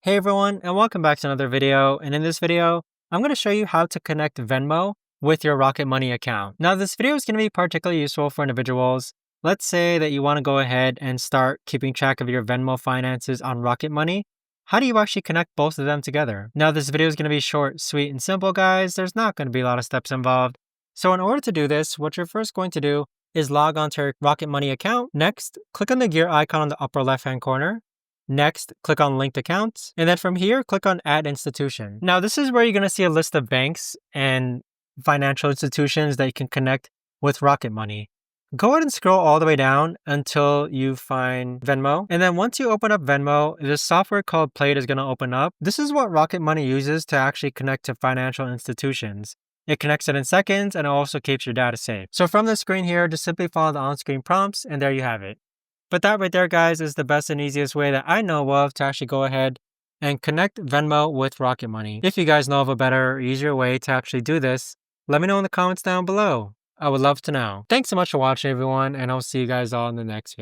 Hey everyone, and welcome back to another video. And in this video, I'm going to show you how to connect Venmo with your Rocket Money account. Now, this video is going to be particularly useful for individuals. Let's say that you want to go ahead and start keeping track of your Venmo finances on Rocket Money. How do you actually connect both of them together? Now, this video is going to be short, sweet, and simple, guys. There's not going to be a lot of steps involved. So in order to do this, what you're first going to do is log onto your Rocket Money account. Next, click on the gear icon on the upper left-hand corner. Next, click on linked accounts. And then from here, click on add institution. Now, this is where you're going to see a list of banks and financial institutions that you can connect with Rocket Money. Go ahead and scroll all the way down until you find Venmo. And then once you open up Venmo, this software called Plate is going to open up. This is what Rocket Money uses to actually connect to financial institutions. It connects it in seconds and it also keeps your data safe. So from the screen here, just simply follow the on-screen prompts and there you have it. But that right there, guys, is the best and easiest way that I know of to actually go ahead and connect Venmo with Rocket Money. If you guys know of a better or easier way to actually do this, let me know in the comments down below. I would love to know. Thanks so much for watching, everyone, and I'll see you guys all in the next video.